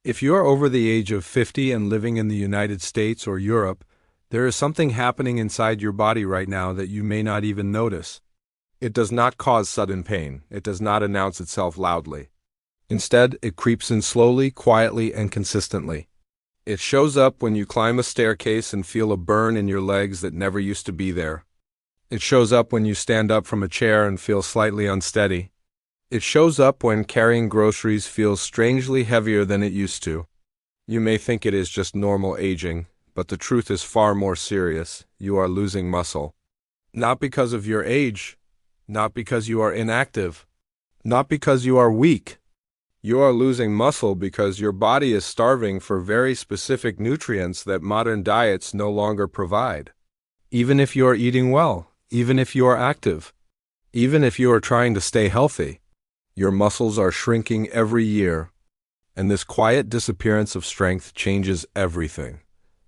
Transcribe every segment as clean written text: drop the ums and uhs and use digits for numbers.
If you're over the age of 50 and living in the United States or Europe, there is something happening inside your body right now that you may not even notice. It does not cause sudden pain. It does not announce itself loudly. Instead, it creeps in slowly, quietly, and consistently. It shows up when you climb a staircase and feel a burn in your legs that never used to be there. It shows up when you stand up from a chair and feel slightly unsteady. It shows up when carrying groceries feels strangely heavier than it used to. You may think it is just normal aging, but the truth is far more serious. You are losing muscle. Not because of your age, not because you are inactive, not because you are weak. You are losing muscle because your body is starving for very specific nutrients that modern diets no longer provide. Even if you are eating well, even if you are active, even if you are trying to stay healthy, your muscles are shrinking every year, and this quiet disappearance of strength changes everything.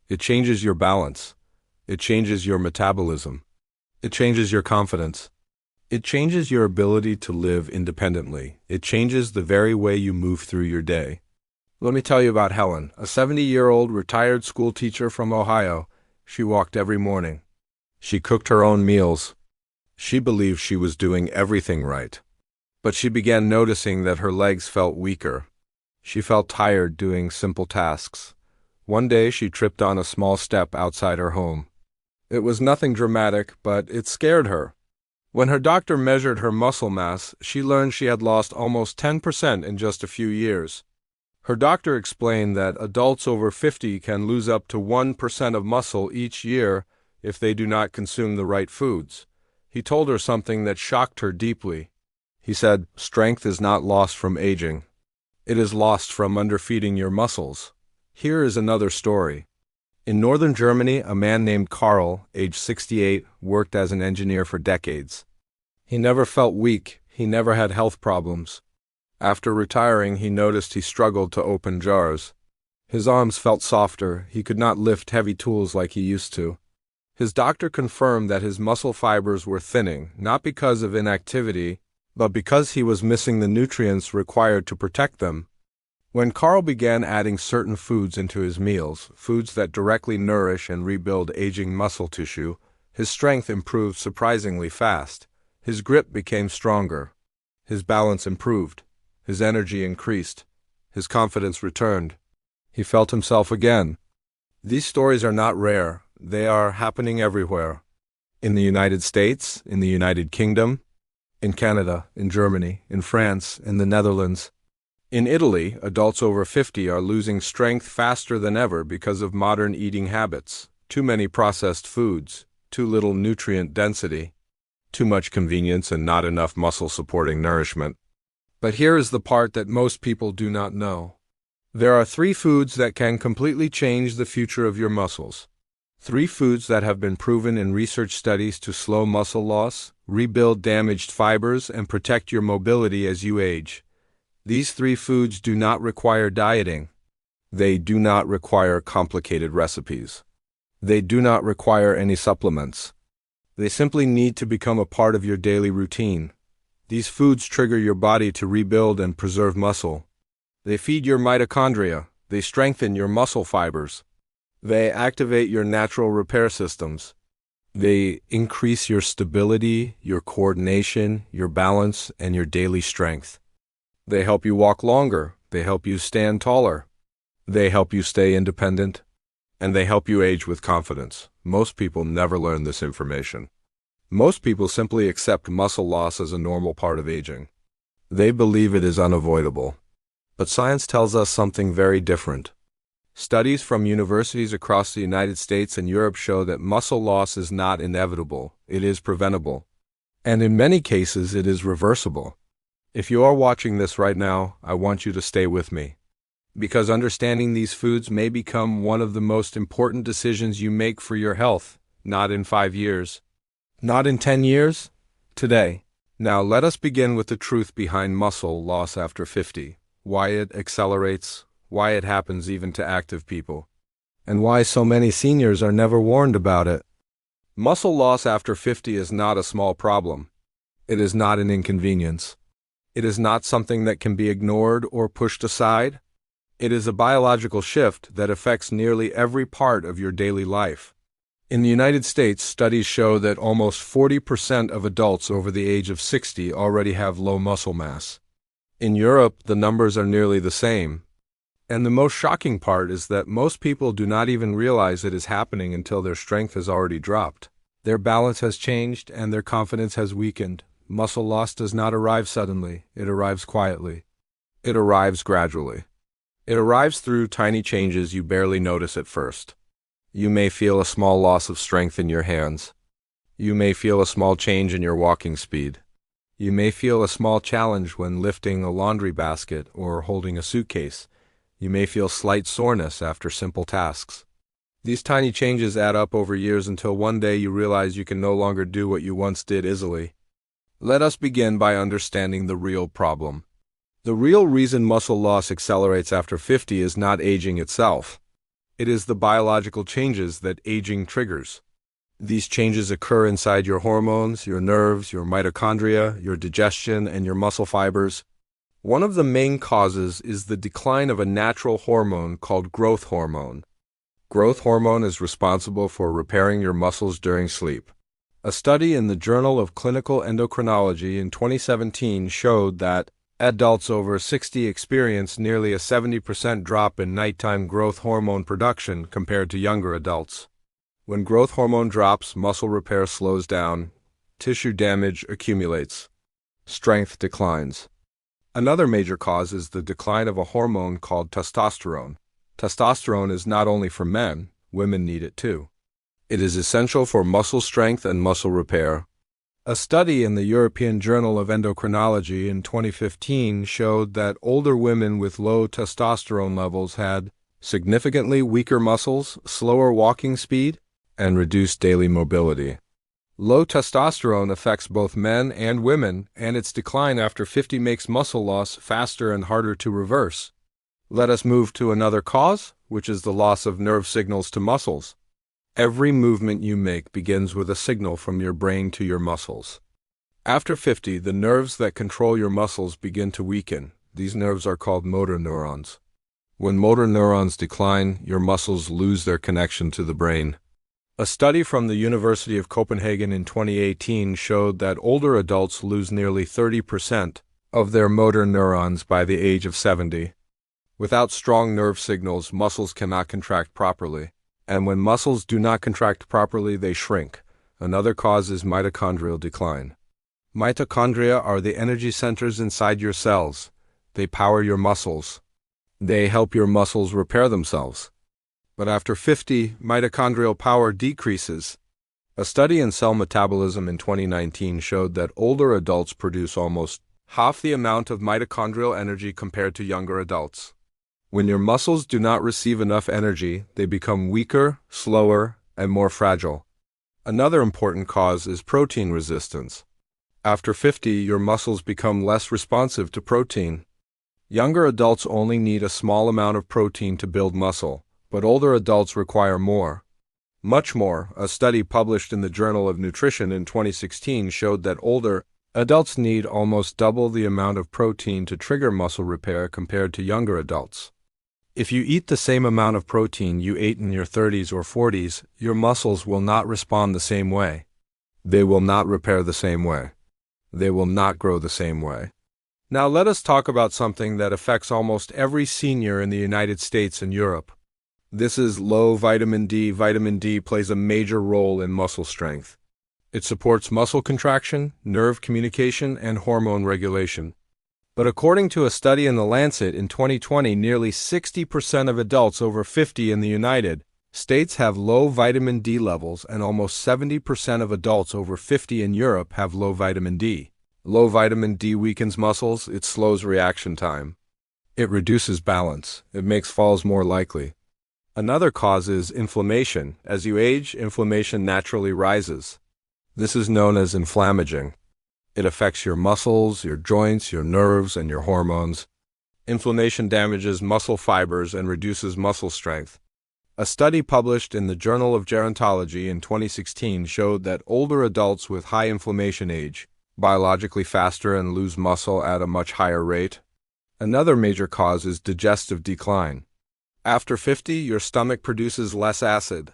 It changes your balance. It changes your metabolism. It changes your confidence. It changes your ability to live independently. It changes the very way you move through your day. Let me tell you about Helen, a 70-year-old retired school teacher from Ohio. She walked every morning. She cooked her own meals. She believed she was doing everything right. But she began noticing that her legs felt weaker. She felt tired doing simple tasks. One day she tripped on a small step outside her home. It was nothing dramatic, but it scared her. When her doctor measured her muscle mass, she learned she had lost almost 10% in just a few years. Her doctor explained that adults over 50 can lose up to 1% of muscle each year if they do not consume the right foods. He told her something that shocked her deeply. He said, "Strength is not lost from aging. It is lost from underfeeding your muscles." Here is another story. In northern Germany, a man named Karl, age 68, worked as an engineer for decades. He never felt weak. He never had health problems. After retiring, he noticed he struggled to open jars. His arms felt softer. He could not lift heavy tools like he used to. His doctor confirmed that his muscle fibers were thinning, not because of inactivity, but because he was missing the nutrients required to protect them. When Karl began adding certain foods into his meals, foods that directly nourish and rebuild aging muscle tissue, his strength improved surprisingly fast. His grip became stronger. His balance improved. His energy increased. His confidence returned. He felt himself again. These stories are not rare. They are happening everywhere. In the United States, in the United Kingdom, in Canada, in Germany, in France, in the Netherlands. In Italy, adults over 50 are losing strength faster than ever because of modern eating habits. Too many processed foods, too little nutrient density, too much convenience and not enough muscle-supporting nourishment. But here is the part that most people do not know. There are 3 foods that can completely change the future of your muscles. 3 foods that have been proven in research studies to slow muscle loss, rebuild damaged fibers, and protect your mobility as you age. These 3 foods do not require dieting. They do not require complicated recipes. They do not require any supplements. They simply need to become a part of your daily routine. These foods trigger your body to rebuild and preserve muscle. They feed your mitochondria. They strengthen your muscle fibers. They activate your natural repair systems. They increase your stability, your coordination, your balance, and your daily strength. They help you walk longer. They help you stand taller. They help you stay independent. And they help you age with confidence. Most people never learn this information. Most people simply accept muscle loss as a normal part of aging. They believe it is unavoidable. But science tells us something very different. Studies from universities across the United States and Europe show that muscle loss is not inevitable. It is preventable. And in many cases, it is reversible. If you are watching this right now, I want you to stay with me. Because understanding these foods may become one of the most important decisions you make for your health, not in 5 years. Not in 10 years? Today. Now let us begin with the truth behind muscle loss after 50. Why it accelerates, why it happens even to active people, and why so many seniors are never warned about it. Muscle loss after 50 is not a small problem. It is not an inconvenience. It is not something that can be ignored or pushed aside. It is a biological shift that affects nearly every part of your daily life. In the United States, studies show that almost 40% of adults over the age of 60 already have low muscle mass. In Europe, the numbers are nearly the same. And the most shocking part is that most people do not even realize it is happening until their strength has already dropped. Their balance has changed and their confidence has weakened. Muscle loss does not arrive suddenly, it arrives quietly. It arrives gradually. It arrives through tiny changes you barely notice at first. You may feel a small loss of strength in your hands. You may feel a small change in your walking speed. You may feel a small challenge when lifting a laundry basket or holding a suitcase. You may feel slight soreness after simple tasks. These tiny changes add up over years until one day you realize you can no longer do what you once did easily. Let us begin by understanding the real problem. The real reason muscle loss accelerates after 50 is not aging itself. It is the biological changes that aging triggers. These changes occur inside your hormones, your nerves, your mitochondria, your digestion, and your muscle fibers. One of the main causes is the decline of a natural hormone called growth hormone. Growth hormone is responsible for repairing your muscles during sleep. A study in the Journal of Clinical Endocrinology in 2017 showed that adults over 60 experience nearly a 70% drop in nighttime growth hormone production compared to younger adults. When growth hormone drops, muscle repair slows down, tissue damage accumulates, strength declines. Another major cause is the decline of a hormone called testosterone. Testosterone is not only for men, women need it too. It is essential for muscle strength and muscle repair. A study in the European Journal of Endocrinology in 2015 showed that older women with low testosterone levels had significantly weaker muscles, slower walking speed, and reduced daily mobility. Low testosterone affects both men and women, and its decline after 50 makes muscle loss faster and harder to reverse. Let us move to another cause, which is the loss of nerve signals to muscles. Every movement you make begins with a signal from your brain to your muscles. After 50, the nerves that control your muscles begin to weaken. These nerves are called motor neurons. When motor neurons decline, your muscles lose their connection to the brain. A study from the University of Copenhagen in 2018 showed that older adults lose nearly 30% of their motor neurons by the age of 70. Without strong nerve signals, muscles cannot contract properly. And when muscles do not contract properly, they shrink. Another cause is mitochondrial decline. Mitochondria are the energy centers inside your cells. They power your muscles. They help your muscles repair themselves. But after 50, mitochondrial power decreases. A study in Cell Metabolism in 2019 showed that older adults produce almost half the amount of mitochondrial energy compared to younger adults. When your muscles do not receive enough energy, they become weaker, slower, and more fragile. Another important cause is protein resistance. After 50, your muscles become less responsive to protein. Younger adults only need a small amount of protein to build muscle, but older adults require more. Much more. A study published in the Journal of Nutrition in 2016 showed that older adults need almost double the amount of protein to trigger muscle repair compared to younger adults. If you eat the same amount of protein you ate in your 30s or 40s, your muscles will not respond the same way. They will not repair the same way. They will not grow the same way. Now let us talk about something that affects almost every senior in the United States and Europe. This is low vitamin D. Vitamin D plays a major role in muscle strength. It supports muscle contraction, nerve communication, and hormone regulation. But according to a study in The Lancet in 2020, nearly 60% of adults over 50 in the United States have low vitamin D levels, and almost 70% of adults over 50 in Europe have low vitamin D. Low vitamin D weakens muscles, it slows reaction time. It reduces balance, it makes falls more likely. Another cause is inflammation. As you age, inflammation naturally rises. This is known as inflammaging. It affects your muscles, your joints, your nerves, and your hormones. Inflammation damages muscle fibers and reduces muscle strength. A study published in the Journal of Gerontology in 2016 showed that older adults with high inflammation age biologically faster and lose muscle at a much higher rate. Another major cause is digestive decline. After 50, your stomach produces less acid.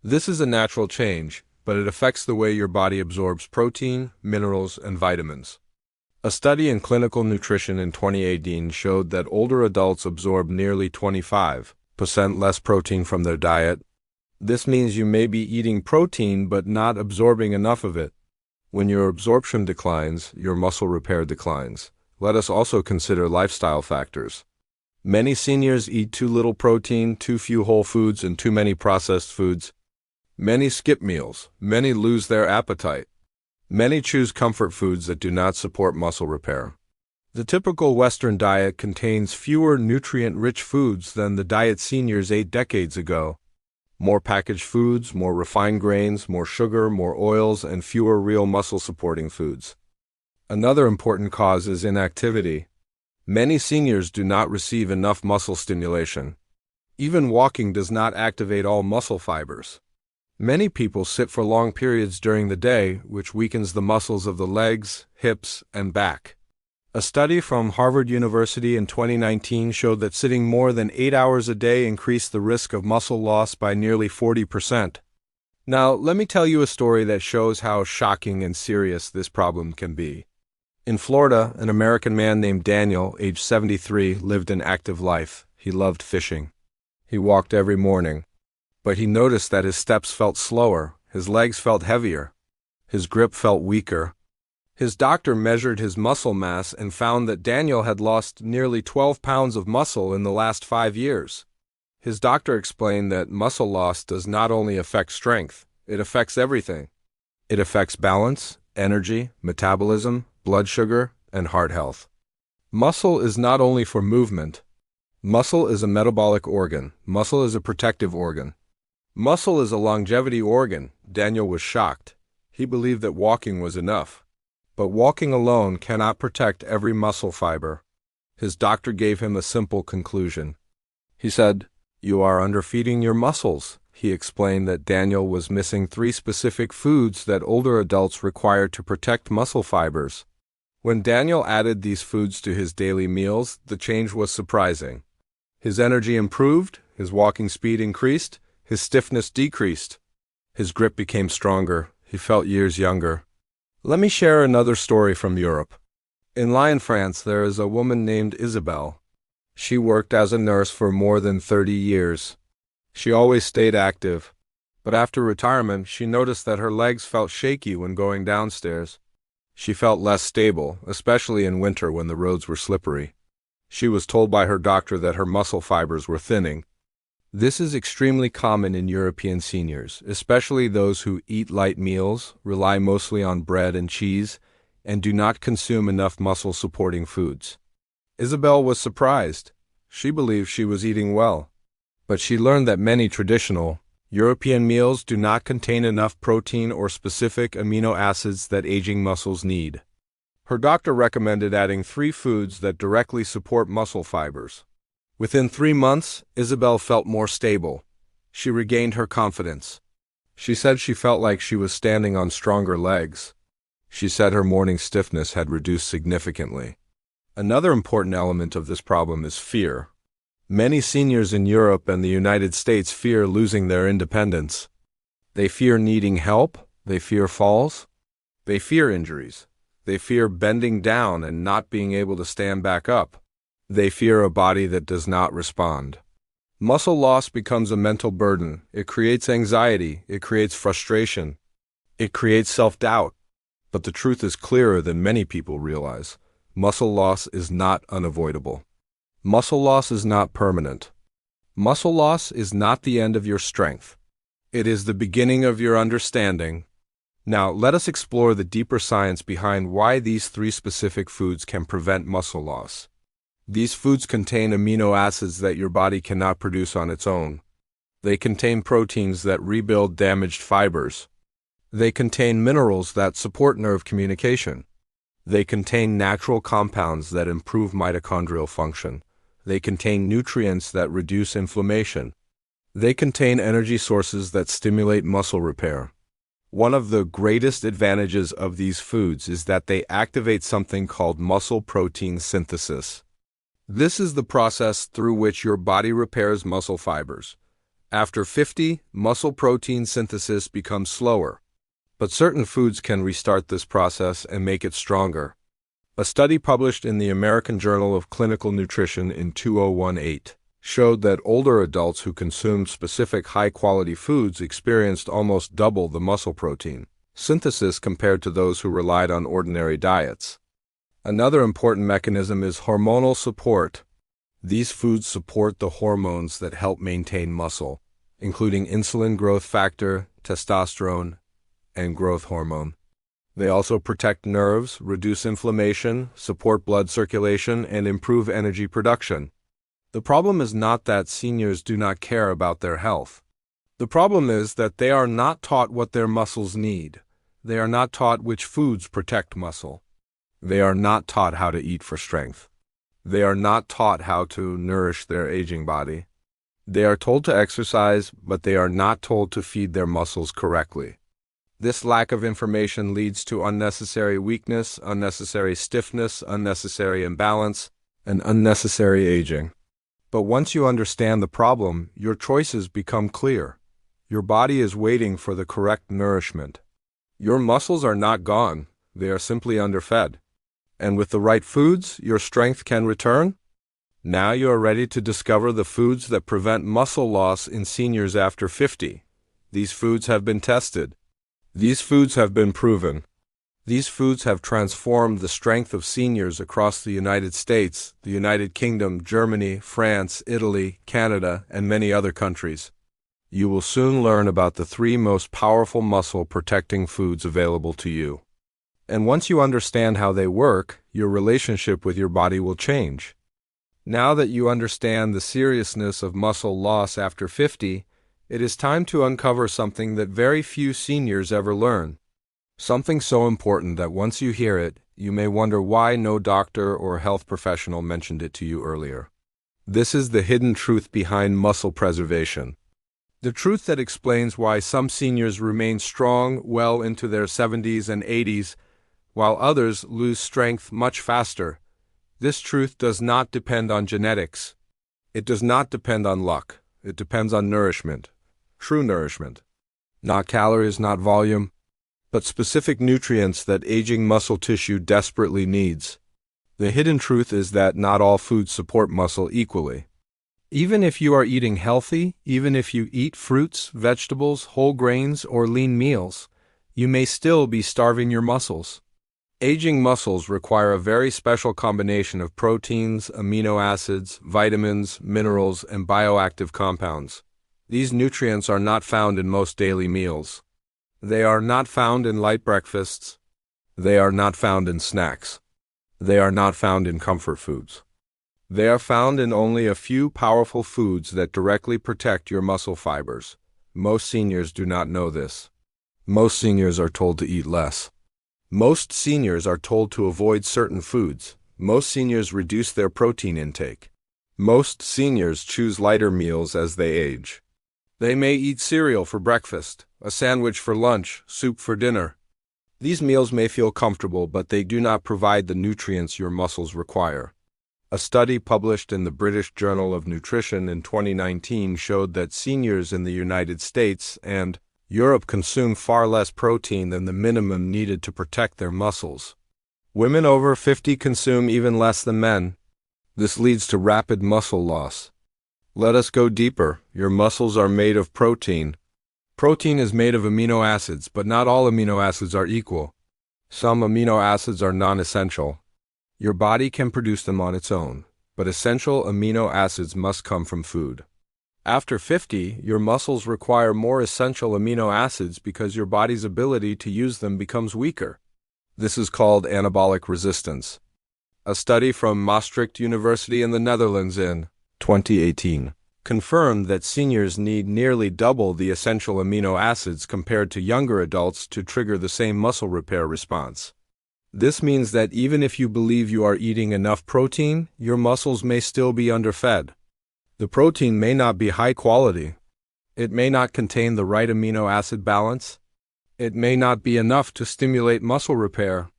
This is a natural change, but it affects the way your body absorbs protein, minerals, and vitamins. A study in Clinical Nutrition in 2018 showed that older adults absorb nearly 25% less protein from their diet. This means you may be eating protein but not absorbing enough of it. When your absorption declines, your muscle repair declines. Let us also consider lifestyle factors. Many seniors eat too little protein, too few whole foods, and too many processed foods. Many skip meals. Many lose their appetite. Many choose comfort foods that do not support muscle repair. The typical Western diet contains fewer nutrient-rich foods than the diet seniors ate decades ago. More packaged foods, more refined grains, more sugar, more oils, and fewer real muscle-supporting foods. Another important cause is inactivity. Many seniors do not receive enough muscle stimulation. Even walking does not activate all muscle fibers. Many people sit for long periods during the day, which weakens the muscles of the legs, hips, and back. A study from Harvard University in 2019 showed that sitting more than 8 hours a day increased the risk of muscle loss by nearly 40%. Now, let me tell you a story that shows how shocking and serious this problem can be. In Florida, an American man named Daniel, age 73, lived an active life. He loved fishing. He walked every morning. But he noticed that his steps felt slower, his legs felt heavier, his grip felt weaker. His doctor measured his muscle mass and found that Daniel had lost nearly 12 pounds of muscle in the last 5 years. His doctor explained that muscle loss does not only affect strength, it affects everything. It affects balance, energy, metabolism, blood sugar, and heart health. Muscle is not only for movement. Muscle is a metabolic organ. Muscle is a protective organ. Muscle is a longevity organ. Daniel was shocked. He believed that walking was enough. But walking alone cannot protect every muscle fiber. His doctor gave him a simple conclusion. He said, "You are underfeeding your muscles." He explained that Daniel was missing 3 specific foods that older adults require to protect muscle fibers. When Daniel added these foods to his daily meals, the change was surprising. His energy improved, his walking speed increased, his stiffness decreased. His grip became stronger. He felt years younger. Let me share another story from Europe. In Lyon, France, there is a woman named Isabelle. She worked as a nurse for more than 30 years. She always stayed active. But after retirement, she noticed that her legs felt shaky when going downstairs. She felt less stable, especially in winter when the roads were slippery. She was told by her doctor that her muscle fibers were thinning. This is extremely common in European seniors, especially those who eat light meals, rely mostly on bread and cheese, and do not consume enough muscle-supporting foods. Isabelle was surprised. She believed she was eating well. But she learned that many traditional European meals do not contain enough protein or specific amino acids that aging muscles need. Her doctor recommended adding 3 foods that directly support muscle fibers. Within 3 months, Isabelle felt more stable. She regained her confidence. She said she felt like she was standing on stronger legs. She said her morning stiffness had reduced significantly. Another important element of this problem is fear. Many seniors in Europe and the United States fear losing their independence. They fear needing help. They fear falls. They fear injuries. They fear bending down and not being able to stand back up. They fear a body that does not respond. Muscle loss becomes a mental burden. It creates anxiety. It creates frustration. It creates self-doubt. But the truth is clearer than many people realize. Muscle loss is not unavoidable. Muscle loss is not permanent. Muscle loss is not the end of your strength. It is the beginning of your understanding. Now, let us explore the deeper science behind why these 3 specific foods can prevent muscle loss. These foods contain amino acids that your body cannot produce on its own. They contain proteins that rebuild damaged fibers. They contain minerals that support nerve communication. They contain natural compounds that improve mitochondrial function. They contain nutrients that reduce inflammation. They contain energy sources that stimulate muscle repair. One of the greatest advantages of these foods is that they activate something called muscle protein synthesis. This is the process through which your body repairs muscle fibers. After 50, muscle protein synthesis becomes slower. But certain foods can restart this process and make it stronger. A study published in the American Journal of Clinical Nutrition in 2018 showed that older adults who consumed specific high-quality foods experienced almost double the muscle protein synthesis compared to those who relied on ordinary diets. Another important mechanism is hormonal support. These foods support the hormones that help maintain muscle, including insulin growth factor, testosterone, and growth hormone. They also protect nerves, reduce inflammation, support blood circulation, and improve energy production. The problem is not that seniors do not care about their health. The problem is that they are not taught what their muscles need. They are not taught which foods protect muscle. They are not taught how to eat for strength. They are not taught how to nourish their aging body. They are told to exercise, but they are not told to feed their muscles correctly. This lack of information leads to unnecessary weakness, unnecessary stiffness, unnecessary imbalance, and unnecessary aging. But once you understand the problem, your choices become clear. Your body is waiting for the correct nourishment. Your muscles are not gone, they are simply underfed. And with the right foods, your strength can return. Now you are ready to discover the foods that prevent muscle loss in seniors after 50. These foods have been tested. These foods have been proven. These foods have transformed the strength of seniors across the United States, the United Kingdom, Germany, France, Italy, Canada, and many other countries. You will soon learn about the 3 most powerful muscle-protecting foods available to you. And once you understand how they work, your relationship with your body will change. Now that you understand the seriousness of muscle loss after 50, it is time to uncover something that very few seniors ever learn. Something so important that once you hear it, you may wonder why no doctor or health professional mentioned it to you earlier. This is the hidden truth behind muscle preservation. The truth that explains why some seniors remain strong well into their 70s and 80s, while others lose strength much faster. This truth does not depend on genetics. It does not depend on luck. It depends on nourishment. True nourishment. Not calories, not volume, but specific nutrients that aging muscle tissue desperately needs. The hidden truth is that not all foods support muscle equally. Even if you are eating healthy, even if you eat fruits, vegetables, whole grains, or lean meals, you may still be starving your muscles. Aging muscles require a very special combination of proteins, amino acids, vitamins, minerals, and bioactive compounds. These nutrients are not found in most daily meals. They are not found in light breakfasts. They are not found in snacks. They are not found in comfort foods. They are found in only a few powerful foods that directly protect your muscle fibers. Most seniors do not know this. Most seniors are told to eat less. Most seniors are told to avoid certain foods. Most seniors reduce their protein intake. Most seniors choose lighter meals as they age. They may eat cereal for breakfast, a sandwich for lunch, soup for dinner. These meals may feel comfortable, but they do not provide the nutrients your muscles require. A study published in the British Journal of Nutrition in 2019 showed that seniors in the United States and Europe consume far less protein than the minimum needed to protect their muscles. Women over 50 consume even less than men. This leads to rapid muscle loss. Let us go deeper. Your muscles are made of protein. Protein is made of amino acids, but not all amino acids are equal. Some amino acids are non-essential. Your body can produce them on its own, but essential amino acids must come from food. After 50, your muscles require more essential amino acids because your body's ability to use them becomes weaker. This is called anabolic resistance. A study from Maastricht University in the Netherlands in 2018 confirmed that seniors need nearly double the essential amino acids compared to younger adults to trigger the same muscle repair response. This means that even if you believe you are eating enough protein, your muscles may still be underfed. The protein may not be high quality. It may not contain the right amino acid balance. It may not be enough to stimulate muscle repair.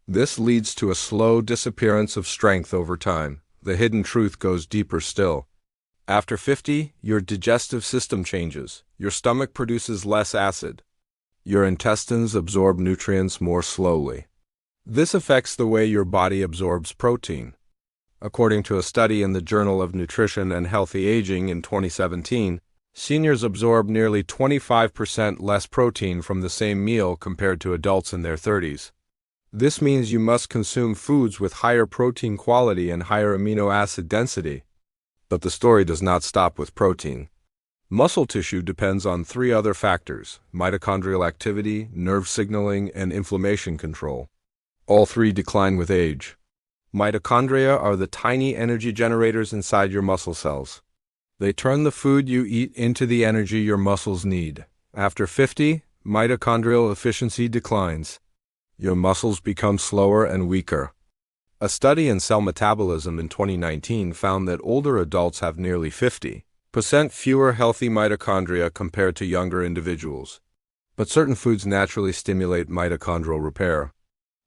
This leads to a slow disappearance of strength over time. the hidden truth goes deeper still. After 50, your digestive system changes. Your stomach produces less acid. Your intestines absorb nutrients more slowly. This affects the way your body absorbs protein. According to a study in the Journal of Nutrition and Healthy Aging in 2017, seniors absorb nearly 25% less protein from the same meal compared to adults in their 30s. This means you must consume foods with higher protein quality and higher amino acid density. But the story does not stop with protein. Muscle tissue depends on three other factors: mitochondrial activity, nerve signaling, and inflammation control. All three decline with age. Mitochondria are the tiny energy generators inside your muscle cells. They turn the food you eat into the energy your muscles need. After 50, mitochondrial efficiency declines. Your muscles become slower and weaker. A study in Cell Metabolism in 2019 found that older adults have nearly 50% fewer healthy mitochondria compared to younger individuals. But certain foods naturally stimulate mitochondrial repair.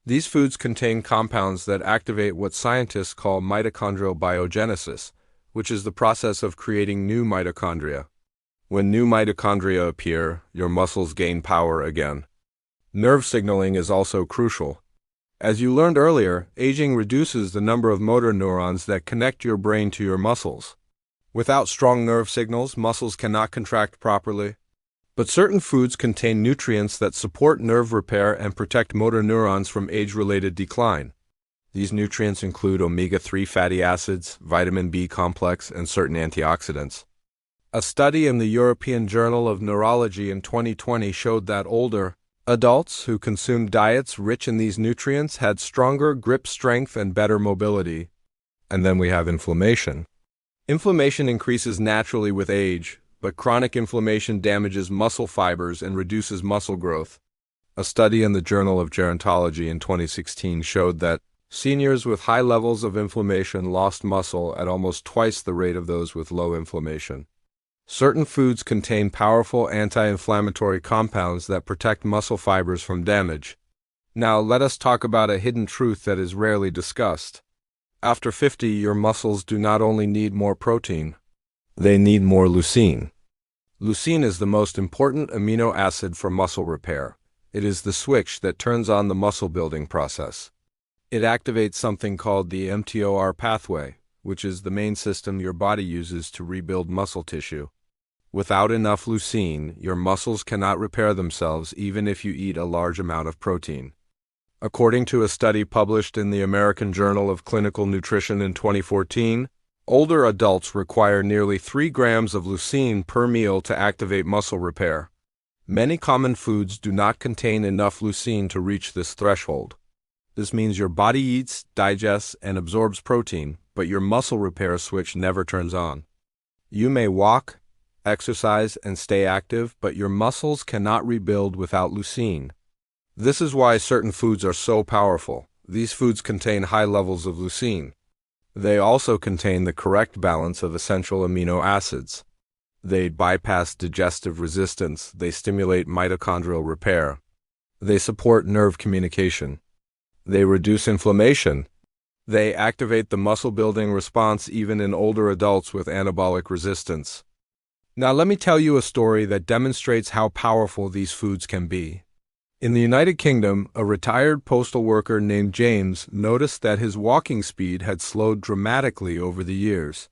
These foods contain compounds that activate what scientists call mitochondrial biogenesis, which is the process of creating new mitochondria. When new mitochondria appear, your muscles gain power again. Nerve signaling is also crucial. As you learned earlier, aging reduces the number of motor neurons that connect your brain to your muscles. Without strong nerve signals, muscles cannot contract properly. But certain foods contain nutrients that support nerve repair and protect motor neurons from age-related decline. These nutrients include omega-3 fatty acids, vitamin B complex, and certain antioxidants. A study in the European Journal of Neurology in 2020 showed that older adults who consumed diets rich in these nutrients had stronger grip strength and better mobility. And then we have inflammation. Inflammation increases naturally with age, but chronic inflammation damages muscle fibers and reduces muscle growth. A study in the Journal of Gerontology in 2016 showed that seniors with high levels of inflammation lost muscle at almost twice the rate of those with low inflammation. Certain foods contain powerful anti-inflammatory compounds that protect muscle fibers from damage. Now let us talk about a hidden truth that is rarely discussed. After 50, your muscles do not only need more protein, they need more leucine. Leucine is the most important amino acid for muscle repair. It is the switch that turns on the muscle building process. It activates something called the mTOR pathway, which is the main system your body uses to rebuild muscle tissue. Without enough leucine, your muscles cannot repair themselves even if you eat a large amount of protein. According to a study published in the American Journal of Clinical Nutrition in 2014, older adults require nearly 3 grams of leucine per meal to activate muscle repair. Many common foods do not contain enough leucine to reach this threshold. This means your body eats, digests, and absorbs protein, but your muscle repair switch never turns on. You may walk, exercise, and stay active, but your muscles cannot rebuild without leucine. This is why certain foods are so powerful. These foods contain high levels of leucine. They also contain the correct balance of essential amino acids. They bypass digestive resistance. They stimulate mitochondrial repair. They support nerve communication. They reduce inflammation. They activate the muscle-building response even in older adults with anabolic resistance. Now let me tell you a story that demonstrates how powerful these foods can be. In the United Kingdom, a retired postal worker named James noticed that his walking speed had slowed dramatically over the years.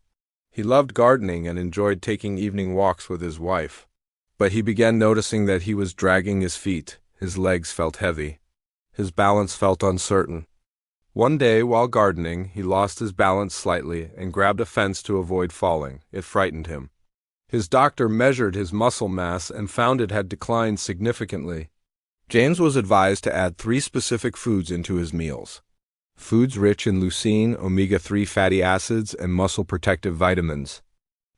He loved gardening and enjoyed taking evening walks with his wife. But he began noticing that he was dragging his feet. His legs felt heavy. His balance felt uncertain. One day, while gardening, he lost his balance slightly and grabbed a fence to avoid falling. It frightened him. His doctor measured his muscle mass and found it had declined significantly. James was advised to add 3 specific foods into his meals. Foods rich in leucine, omega-3 fatty acids, and muscle-protective vitamins.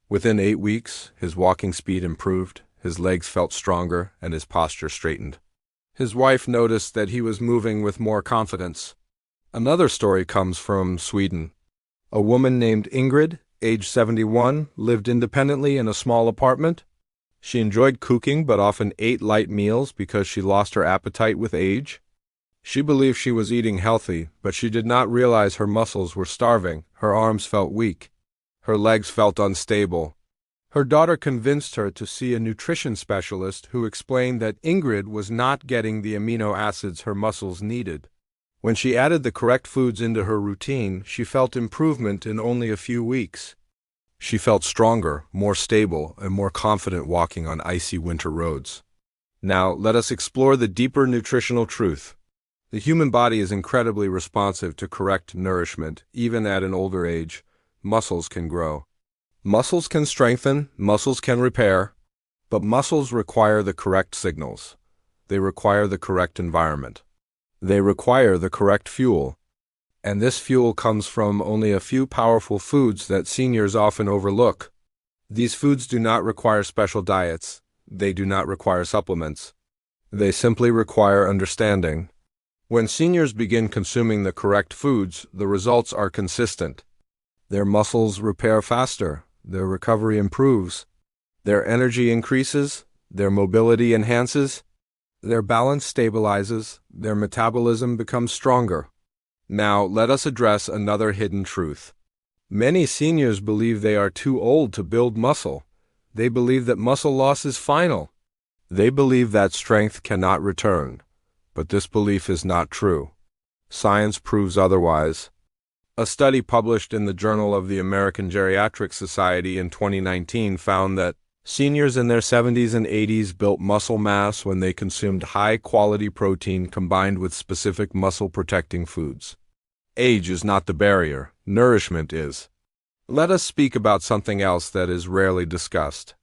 Within 8 weeks, his walking speed improved, his legs felt stronger, and his posture straightened. His wife noticed that he was moving with more confidence. Another story comes from Sweden. A woman named Ingrid, age 71, lived independently in a small apartment. She enjoyed cooking but often ate light meals because she lost her appetite with age. She believed she was eating healthy, but she did not realize her muscles were starving, her arms felt weak, her legs felt unstable. Her daughter convinced her to see a nutrition specialist who explained that Ingrid was not getting the amino acids her muscles needed. When she added the correct foods into her routine, she felt improvement in only a few weeks. She felt stronger, more stable, and more confident walking on icy winter roads. Now, let us explore the deeper nutritional truth. The human body is incredibly responsive to correct nourishment. Even at an older age, muscles can grow. Muscles can strengthen, muscles can repair, but muscles require the correct signals. They require the correct environment. They require the correct fuel. And this fuel comes from only a few powerful foods that seniors often overlook. These foods do not require special diets. They do not require supplements. They simply require understanding. When seniors begin consuming the correct foods, the results are consistent. Their muscles repair faster, their recovery improves, their energy increases, their mobility enhances, their balance stabilizes, their metabolism becomes stronger. Now, let us address another hidden truth. Many seniors believe they are too old to build muscle. They believe that muscle loss is final. They believe that strength cannot return. But this belief is not true. Science proves otherwise. A study published in the Journal of the American Geriatric Society in 2019 found that seniors in their 70s and 80s built muscle mass when they consumed high-quality protein combined with specific muscle-protecting foods. Age is not the barrier, nourishment is. Let us speak about something else that is rarely discussed.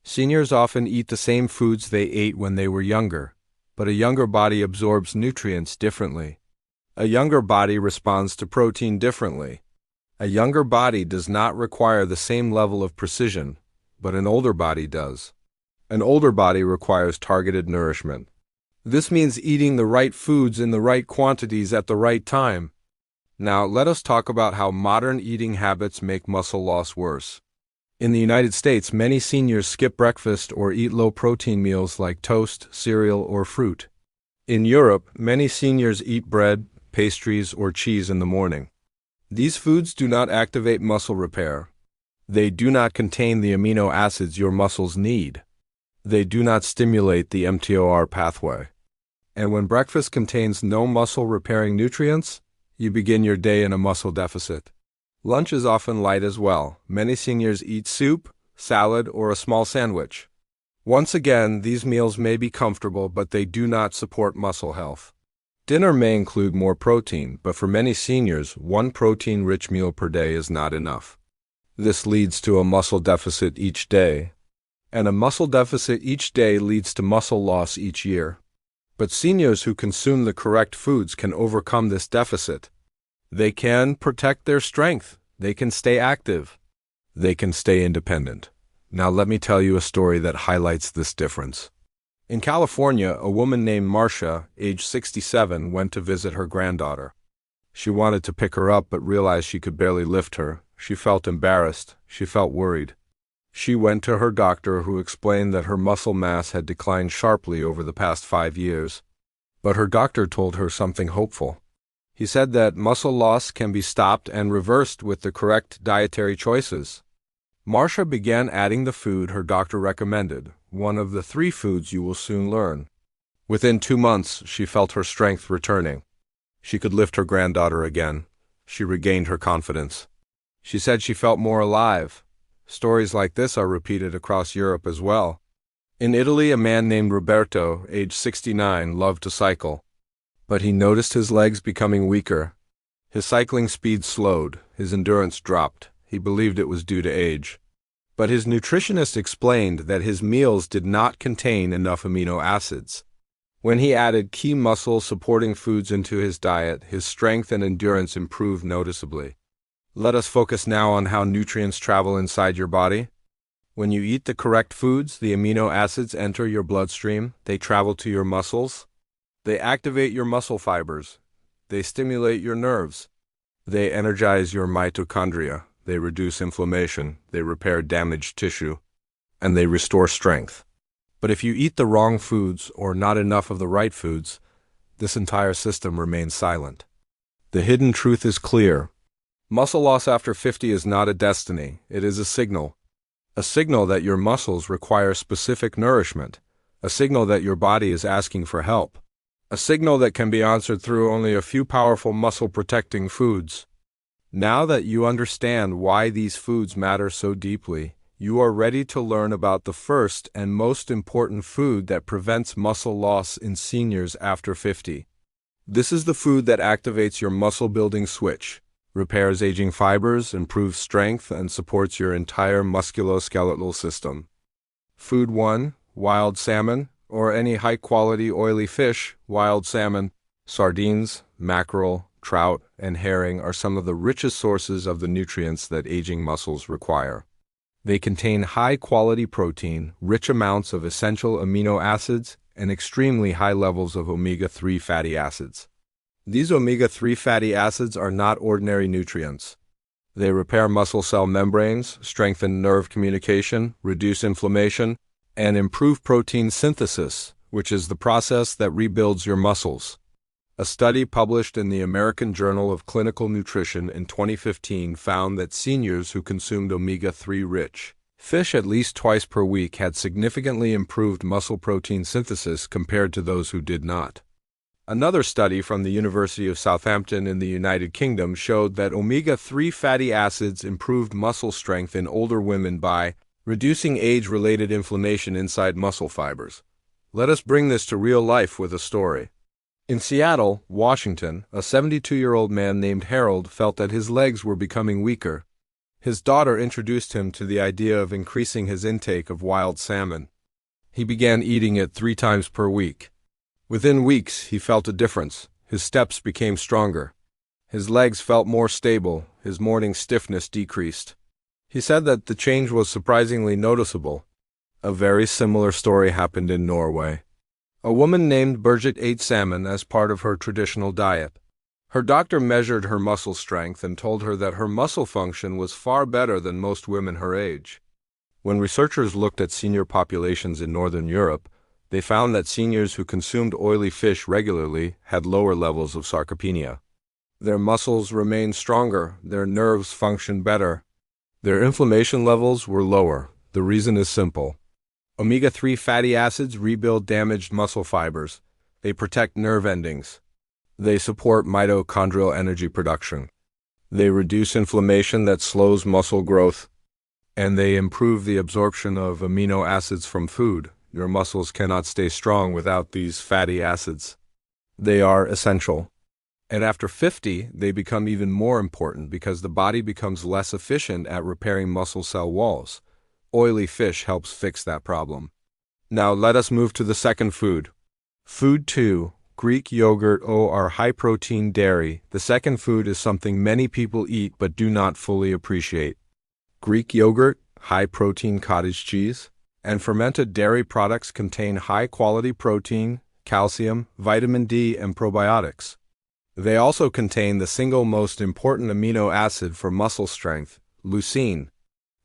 Seniors often eat the same foods they ate when they were younger, but a younger body absorbs nutrients differently. A younger body responds to protein differently. A younger body does not require the same level of precision, but an older body does. An older body requires targeted nourishment. This means eating the right foods in the right quantities at the right time. Now, let us talk about how modern eating habits make muscle loss worse. In the United States, many seniors skip breakfast or eat low-protein meals like toast, cereal, or fruit. In Europe, many seniors eat bread, pastries, or cheese in the morning. These foods do not activate muscle repair. They do not contain the amino acids your muscles need. They do not stimulate the mTOR pathway. And when breakfast contains no muscle-repairing nutrients, you begin your day in a muscle deficit. Lunch is often light as well. Many seniors eat soup, salad, or a small sandwich. Once again, these meals may be comfortable, but they do not support muscle health. Dinner may include more protein, but for many seniors, one protein-rich meal per day is not enough. This leads to a muscle deficit each day, and a muscle deficit each day leads to muscle loss each year. But seniors who consume the correct foods can overcome this deficit. They can protect their strength. They can stay active. They can stay independent. Now let me tell you a story that highlights this difference. In California, a woman named Marcia, age 67, went to visit her granddaughter. She wanted to pick her up but realized she could barely lift her. She felt embarrassed. She felt worried. She went to her doctor, who explained that her muscle mass had declined sharply over the past 5 years. But her doctor told her something hopeful. He said that muscle loss can be stopped and reversed with the correct dietary choices. Marcia began adding the food her doctor recommended, one of the 3 foods you will soon learn. Within 2 months, she felt her strength returning. She could lift her granddaughter again. She regained her confidence. She said she felt more alive. Stories like this are repeated across Europe as well. In Italy, a man named Roberto, age 69, loved to cycle. But he noticed his legs becoming weaker. His cycling speed slowed. His endurance dropped. He believed it was due to age. But his nutritionist explained that his meals did not contain enough amino acids. When he added key muscle-supporting foods into his diet, his strength and endurance improved noticeably. Let us focus now on how nutrients travel inside your body. When you eat the correct foods, the amino acids enter your bloodstream. They travel to your muscles. They activate your muscle fibers. They stimulate your nerves. They energize your mitochondria. They reduce inflammation. They repair damaged tissue. And they restore strength. But if you eat the wrong foods or not enough of the right foods, this entire system remains silent. The hidden truth is clear. Muscle loss after 50 is not a destiny, it is a signal. A signal that your muscles require specific nourishment. A signal that your body is asking for help. A signal that can be answered through only a few powerful muscle-protecting foods. Now that you understand why these foods matter so deeply, you are ready to learn about the first and most important food that prevents muscle loss in seniors after 50. This is the food that activates your muscle-building switch, repairs aging fibers, improves strength, and supports your entire musculoskeletal system. Food 1. Wild salmon, or any high-quality oily fish. Wild salmon, sardines, mackerel, trout, and herring are some of the richest sources of the nutrients that aging muscles require. They contain high-quality protein, rich amounts of essential amino acids, and extremely high levels of omega-3 fatty acids. These omega-3 fatty acids are not ordinary nutrients. They repair muscle cell membranes, strengthen nerve communication, reduce inflammation, and improve protein synthesis, which is the process that rebuilds your muscles. A study published in the American Journal of Clinical Nutrition in 2015 found that seniors who consumed omega-3-rich fish at least twice per week had significantly improved muscle protein synthesis compared to those who did not. Another study from the University of Southampton in the United Kingdom showed that omega-3 fatty acids improved muscle strength in older women by reducing age-related inflammation inside muscle fibers. Let us bring this to real life with a story. In Seattle, Washington, a 72-year-old man named Harold felt that his legs were becoming weaker. His daughter introduced him to the idea of increasing his intake of wild salmon. He began eating it 3 times per week. Within weeks, he felt a difference. His steps became stronger. His legs felt more stable. His morning stiffness decreased. He said that the change was surprisingly noticeable. A very similar story happened in Norway. A woman named Birgit ate salmon as part of her traditional diet. Her doctor measured her muscle strength and told her that her muscle function was far better than most women her age. When researchers looked at senior populations in Northern Europe, they found that seniors who consumed oily fish regularly had lower levels of sarcopenia. Their muscles remained stronger, their nerves functioned better. Their inflammation levels were lower. The reason is simple. Omega-3 fatty acids rebuild damaged muscle fibers. They protect nerve endings. They support mitochondrial energy production. They reduce inflammation that slows muscle growth. And they improve the absorption of amino acids from food. Your muscles cannot stay strong without these fatty acids. They are essential. And after 50, they become even more important because the body becomes less efficient at repairing muscle cell walls. Oily fish helps fix that problem. Now let us move to the second food. Food 2. Greek yogurt or high-protein dairy. The second food is something many people eat but do not fully appreciate. Greek yogurt, high-protein cottage cheese, and fermented dairy products contain high-quality protein, calcium, vitamin D, and probiotics. They also contain the single most important amino acid for muscle strength, leucine.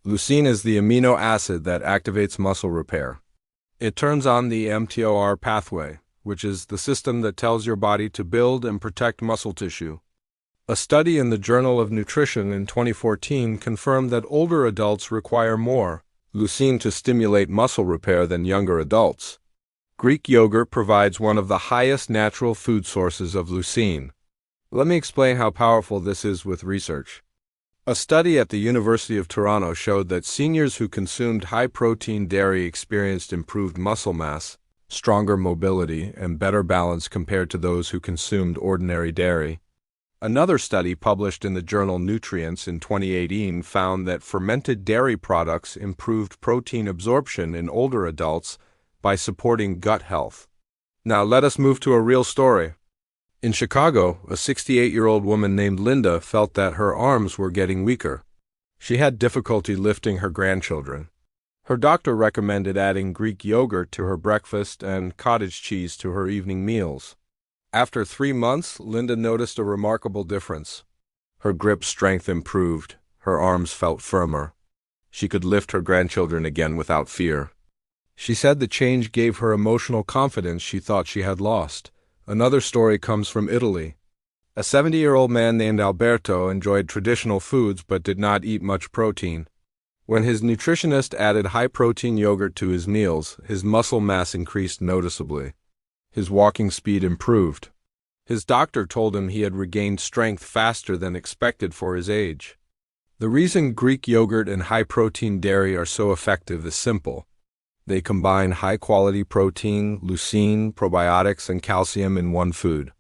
Leucine is the amino acid that activates muscle repair. It turns on the mTOR pathway, which is the system that tells your body to build and protect muscle tissue. A study in the Journal of Nutrition in 2014 confirmed that older adults require more leucine to stimulate muscle repair than younger adults. Greek yogurt provides one of the highest natural food sources of leucine. Let me explain how powerful this is with research. A study at the University of Toronto showed that seniors who consumed high-protein dairy experienced improved muscle mass, stronger mobility, and better balance compared to those who consumed ordinary dairy. Another study published in the journal Nutrients in 2018 found that fermented dairy products improved protein absorption in older adults by supporting gut health. Now let us move to a real story. In Chicago, a 68-year-old woman named Linda felt that her arms were getting weaker. She had difficulty lifting her grandchildren. Her doctor recommended adding Greek yogurt to her breakfast and cottage cheese to her evening meals. After 3 months, Linda noticed a remarkable difference. Her grip strength improved. Her arms felt firmer. She could lift her grandchildren again without fear. She said the change gave her emotional confidence she thought she had lost. Another story comes from Italy. A 70-year-old man named Alberto enjoyed traditional foods but did not eat much protein. When his nutritionist added high-protein yogurt to his meals, his muscle mass increased noticeably. His walking speed improved. His doctor told him he had regained strength faster than expected for his age. The reason Greek yogurt and high-protein dairy are so effective is simple. They combine high-quality protein, leucine, probiotics, and calcium in one food.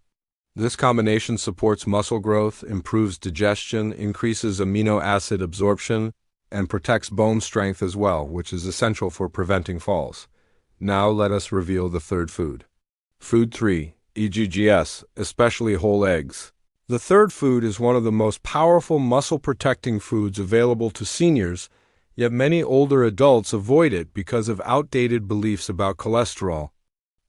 This combination supports muscle growth, improves digestion, increases amino acid absorption, and protects bone strength as well, which is essential for preventing falls. Now let us reveal the third food. Food 3. EGGS, especially whole eggs. The third food is one of the most powerful muscle-protecting foods available to seniors, yet many older adults avoid it because of outdated beliefs about cholesterol.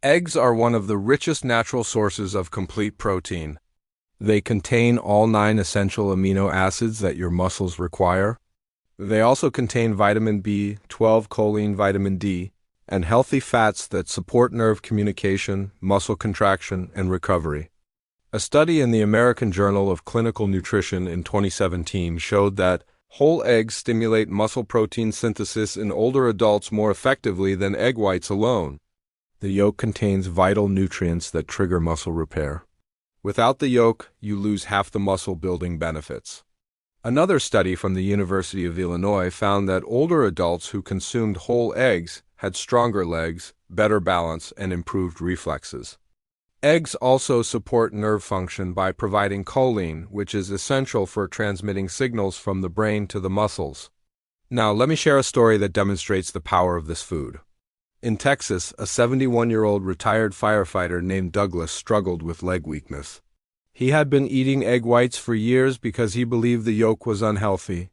Eggs are one of the richest natural sources of complete protein. They contain all 9 essential amino acids that your muscles require. They also contain vitamin B12, choline, vitamin D, and healthy fats that support nerve communication, muscle contraction, and recovery. A study in the American Journal of Clinical Nutrition in 2017 showed that whole eggs stimulate muscle protein synthesis in older adults more effectively than egg whites alone. The yolk contains vital nutrients that trigger muscle repair. Without the yolk, you lose half the muscle-building benefits. Another study from the University of Illinois found that older adults who consumed whole eggs had stronger legs, better balance, and improved reflexes. Eggs also support nerve function by providing choline, which is essential for transmitting signals from the brain to the muscles. Now, let me share a story that demonstrates the power of this food. In Texas, a 71-year-old retired firefighter named Douglas struggled with leg weakness. He had been eating egg whites for years because he believed the yolk was unhealthy.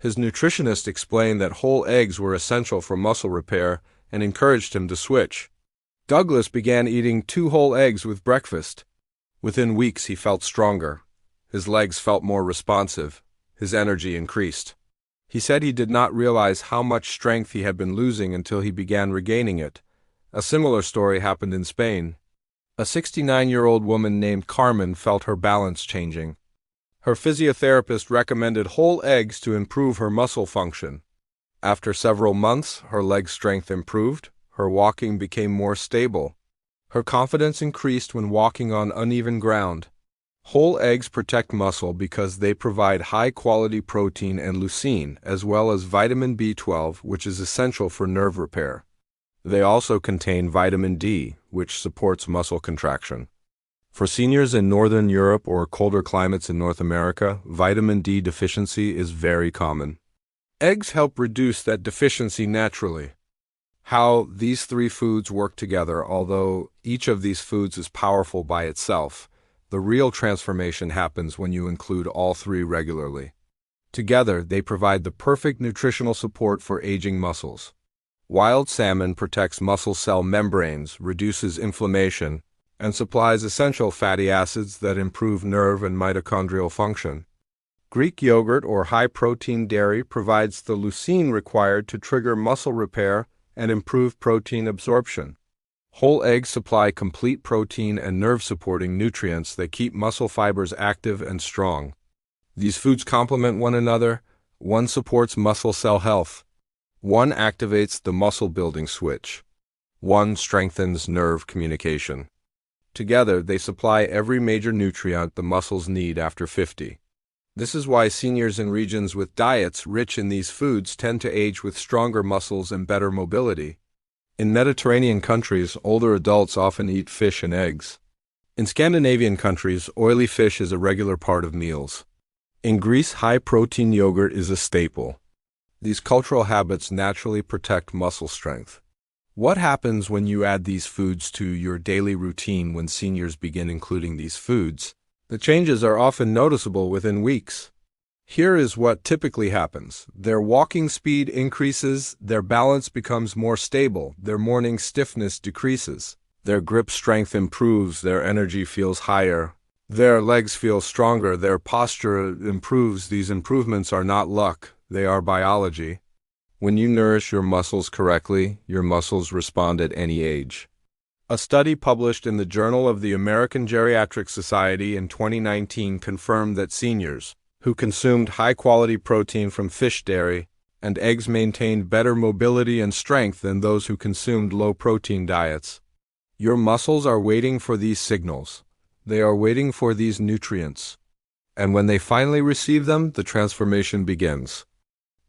His nutritionist explained that whole eggs were essential for muscle repair and encouraged him to switch. Douglas began eating 2 whole eggs with breakfast. Within weeks, he felt stronger. His legs felt more responsive. His energy increased. He said he did not realize how much strength he had been losing until he began regaining it. A similar story happened in Spain. A 69-year-old woman named Carmen felt her balance changing. Her physiotherapist recommended whole eggs to improve her muscle function. After several months, her leg strength improved, her walking became more stable. Her confidence increased when walking on uneven ground. Whole eggs protect muscle because they provide high-quality protein and leucine, as well as vitamin B12, which is essential for nerve repair. They also contain vitamin D, which supports muscle contraction. For seniors in Northern Europe or colder climates in North America, vitamin D deficiency is very common. Eggs help reduce that deficiency naturally. How these 3 foods work together, although each of these foods is powerful by itself, the real transformation happens when you include all 3 regularly. Together, they provide the perfect nutritional support for aging muscles. Wild salmon protects muscle cell membranes, reduces inflammation, and supplies essential fatty acids that improve nerve and mitochondrial function. Greek yogurt or high-protein dairy provides the leucine required to trigger muscle repair and improve protein absorption. Whole eggs supply complete protein and nerve-supporting nutrients that keep muscle fibers active and strong. These foods complement one another. One supports muscle cell health. One activates the muscle-building switch. One strengthens nerve communication. Together, they supply every major nutrient the muscles need after 50. This is why seniors in regions with diets rich in these foods tend to age with stronger muscles and better mobility. In Mediterranean countries, older adults often eat fish and eggs. In Scandinavian countries, oily fish is a regular part of meals. In Greece, high-protein yogurt is a staple. These cultural habits naturally protect muscle strength. What happens when you add these foods to your daily routine when seniors begin including these foods? The changes are often noticeable within weeks. Here is what typically happens. Their walking speed increases, their balance becomes more stable, their morning stiffness decreases, their grip strength improves, their energy feels higher, their legs feel stronger, their posture improves. These improvements are not luck, they are biology. When you nourish your muscles correctly, your muscles respond at any age. A study published in the Journal of the American Geriatric Society in 2019 confirmed that seniors who consumed high-quality protein from fish, dairy, and eggs maintained better mobility and strength than those who consumed low-protein diets. Your muscles are waiting for these signals. They are waiting for these nutrients. And when they finally receive them, the transformation begins.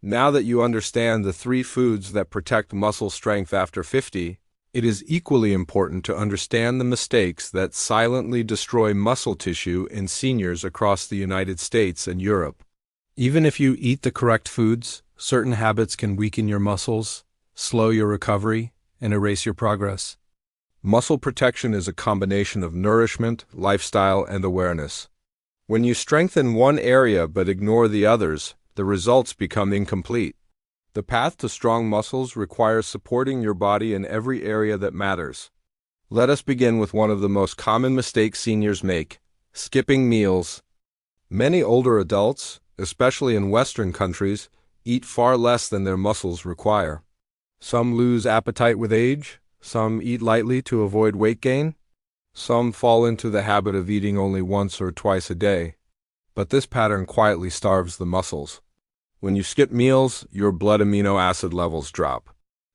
Now that you understand the 3 foods that protect muscle strength after 50, it is equally important to understand the mistakes that silently destroy muscle tissue in seniors across the United States and Europe. Even if you eat the correct foods, certain habits can weaken your muscles, slow your recovery, and erase your progress. Muscle protection is a combination of nourishment, lifestyle, and awareness. When you strengthen one area but ignore the others, the results become incomplete. The path to strong muscles requires supporting your body in every area that matters. Let us begin with one of the most common mistakes seniors make: skipping meals. Many older adults, especially in Western countries, eat far less than their muscles require. Some lose appetite with age, some eat lightly to avoid weight gain, some fall into the habit of eating only once or twice a day. But this pattern quietly starves the muscles. When you skip meals, your blood amino acid levels drop.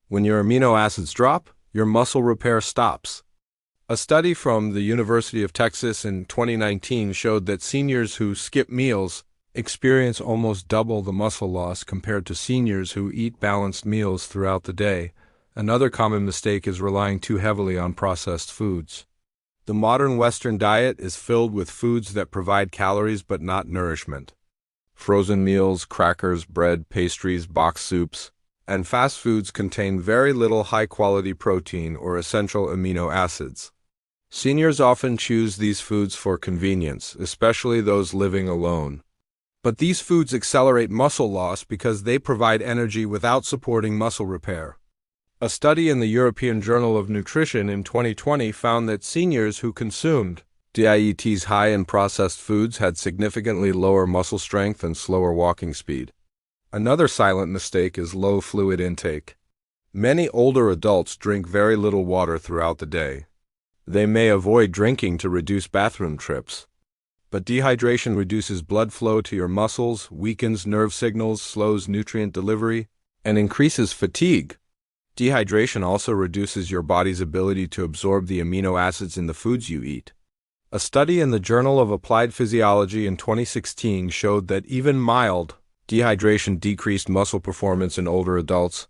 When your amino acids drop, your muscle repair stops. A study from the University of Texas in 2019 showed that seniors who skip meals experience almost double the muscle loss compared to seniors who eat balanced meals throughout the day. Another common mistake is relying too heavily on processed foods. The modern Western diet is filled with foods that provide calories but not nourishment. Frozen meals, crackers, bread, pastries, boxed soups, and fast foods contain very little high-quality protein or essential amino acids. Seniors often choose these foods for convenience, especially those living alone. But these foods accelerate muscle loss because they provide energy without supporting muscle repair. A study in the European Journal of Nutrition in 2020 found that seniors who consumed diets high in processed foods had significantly lower muscle strength and slower walking speed. Another silent mistake is low fluid intake. Many older adults drink very little water throughout the day. They may avoid drinking to reduce bathroom trips. But dehydration reduces blood flow to your muscles, weakens nerve signals, slows nutrient delivery, and increases fatigue. Dehydration also reduces your body's ability to absorb the amino acids in the foods you eat. A study in the Journal of Applied Physiology in 2016 showed that even mild dehydration decreased muscle performance in older adults.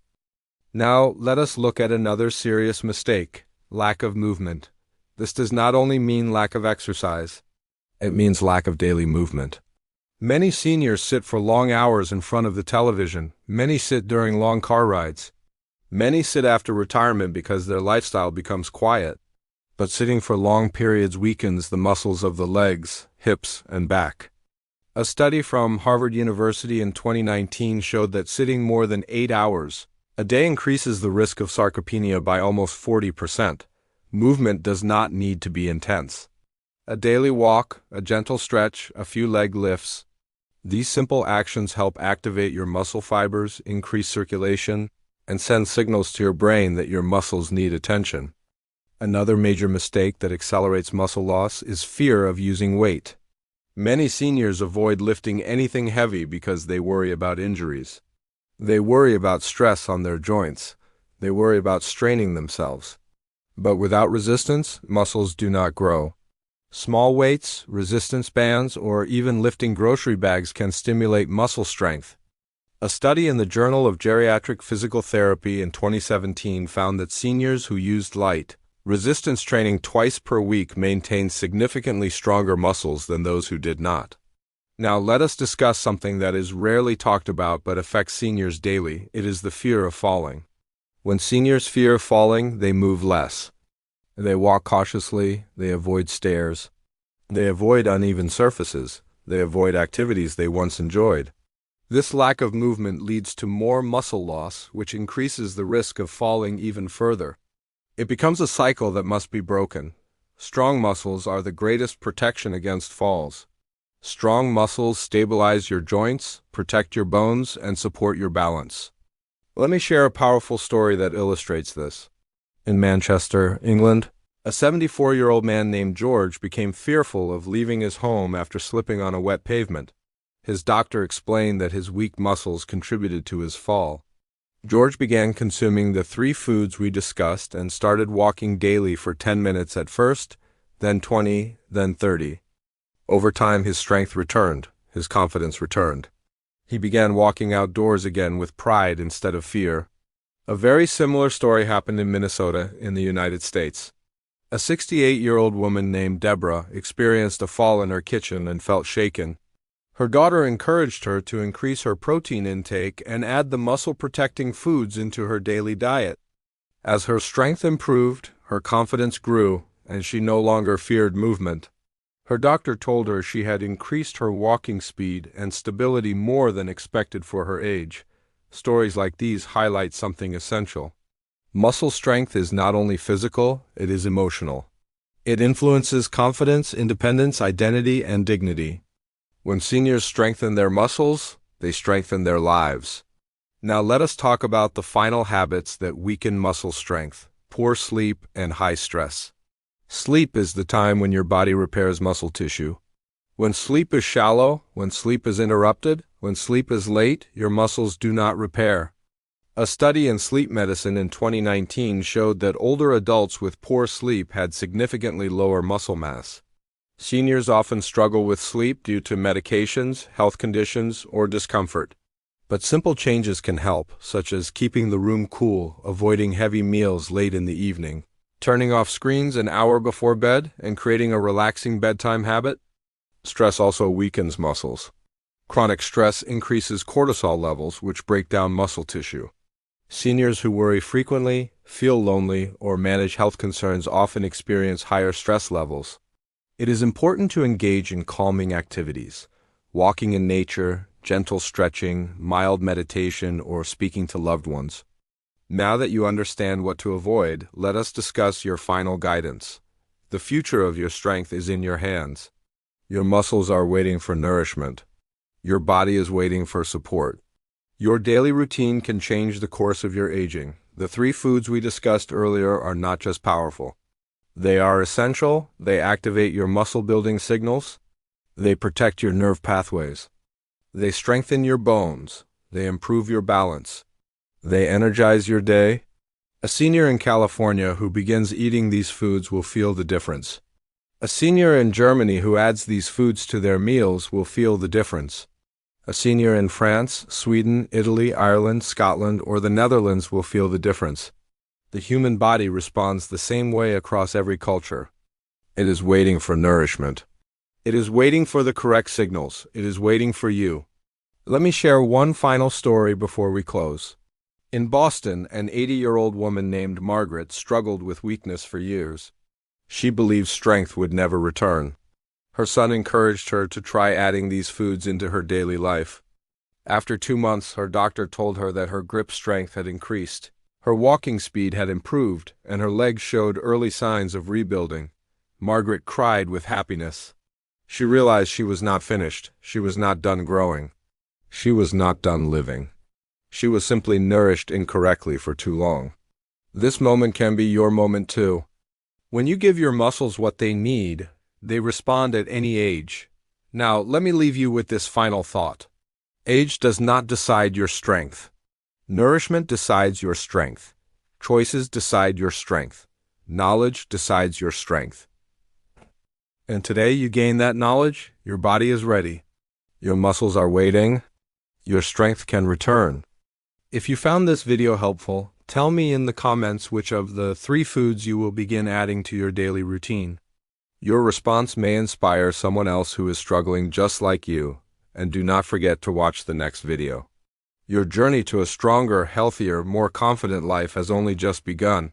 Now, let us look at another serious mistake: lack of movement. This does not only mean lack of exercise, it means lack of daily movement. Many seniors sit for long hours in front of the television. Many sit during long car rides. Many sit after retirement because their lifestyle becomes quiet. But sitting for long periods weakens the muscles of the legs, hips, and back. A study from Harvard University in 2019 showed that sitting more than 8 hours a day increases the risk of sarcopenia by almost 40%. Movement does not need to be intense. A daily walk, a gentle stretch, a few leg lifts. These simple actions help activate your muscle fibers, increase circulation, and send signals to your brain that your muscles need attention. Another major mistake that accelerates muscle loss is fear of using weight. Many seniors avoid lifting anything heavy because they worry about injuries. They worry about stress on their joints. They worry about straining themselves. But without resistance, muscles do not grow. Small weights, resistance bands, or even lifting grocery bags can stimulate muscle strength. A study in the Journal of Geriatric Physical Therapy in 2017 found that seniors who used light resistance training twice per week maintained significantly stronger muscles than those who did not. Now let us discuss something that is rarely talked about but affects seniors daily. It is the fear of falling. When seniors fear falling, they move less. They walk cautiously, they avoid stairs, they avoid uneven surfaces, they avoid activities they once enjoyed. This lack of movement leads to more muscle loss, which increases the risk of falling even further. It becomes a cycle that must be broken. Strong muscles are the greatest protection against falls. Strong muscles stabilize your joints, protect your bones, and support your balance. Let me share a powerful story that illustrates this. In Manchester, England, A 74-year-old man named George became fearful of leaving his home after slipping on a wet pavement. His doctor explained that his weak muscles contributed to his fall. George began consuming the 3 foods we discussed and started walking daily for 10 minutes at first, then 20, then 30. Over time, his strength returned, his confidence returned. He began walking outdoors again with pride instead of fear. A very similar story happened in Minnesota, in the United States. A 68-year-old woman named Deborah experienced a fall in her kitchen and felt shaken. Her daughter encouraged her to increase her protein intake and add the muscle-protecting foods into her daily diet. As her strength improved, her confidence grew, and she no longer feared movement. Her doctor told her she had increased her walking speed and stability more than expected for her age. Stories like these highlight something essential. Muscle strength is not only physical, it is emotional. It influences confidence, independence, identity, and dignity. When seniors strengthen their muscles, they strengthen their lives. Now let us talk about the final habits that weaken muscle strength: poor sleep and high stress. Sleep is the time when your body repairs muscle tissue. When sleep is shallow, when sleep is interrupted, when sleep is late, your muscles do not repair. A study in sleep medicine in 2019 showed that older adults with poor sleep had significantly lower muscle mass. Seniors often struggle with sleep due to medications, health conditions, or discomfort. But simple changes can help, such as keeping the room cool, avoiding heavy meals late in the evening, turning off screens an hour before bed, and creating a relaxing bedtime habit. Stress also weakens muscles. Chronic stress increases cortisol levels, which break down muscle tissue. Seniors who worry frequently, feel lonely, or manage health concerns often experience higher stress levels. It is important to engage in calming activities, walking in nature, gentle stretching, mild meditation, or speaking to loved ones. Now that you understand what to avoid, let us discuss your final guidance. The future of your strength is in your hands. Your muscles are waiting for nourishment. Your body is waiting for support. Your daily routine can change the course of your aging. The 3 foods we discussed earlier are not just powerful. They are essential. They activate your muscle-building signals. They protect your nerve pathways. They strengthen your bones. They improve your balance. They energize your day. A senior in California who begins eating these foods will feel the difference. A senior in Germany who adds these foods to their meals will feel the difference. A senior in France, Sweden, Italy, Ireland, Scotland, or the Netherlands will feel the difference. The human body responds the same way across every culture. It is waiting for nourishment. It is waiting for the correct signals. It is waiting for you. Let me share one final story before we close. In Boston, an 80-year-old woman named Margaret struggled with weakness for years. She believed strength would never return. Her son encouraged her to try adding these foods into her daily life. After 2 months, her doctor told her that her grip strength had increased. Her walking speed had improved, and her legs showed early signs of rebuilding. Margaret cried with happiness. She realized she was not finished. She was not done growing. She was not done living. She was simply nourished incorrectly for too long. This moment can be your moment too. When you give your muscles what they need, they respond at any age. Now, let me leave you with this final thought. Age does not decide your strength. Nourishment decides your strength. Choices decide your strength. Knowledge decides your strength. And today you gain that knowledge, your body is ready. Your muscles are waiting. Your strength can return. If you found this video helpful, tell me in the comments which of the 3 foods you will begin adding to your daily routine. Your response may inspire someone else who is struggling just like you, and do not forget to watch the next video. Your journey to a stronger, healthier, more confident life has only just begun.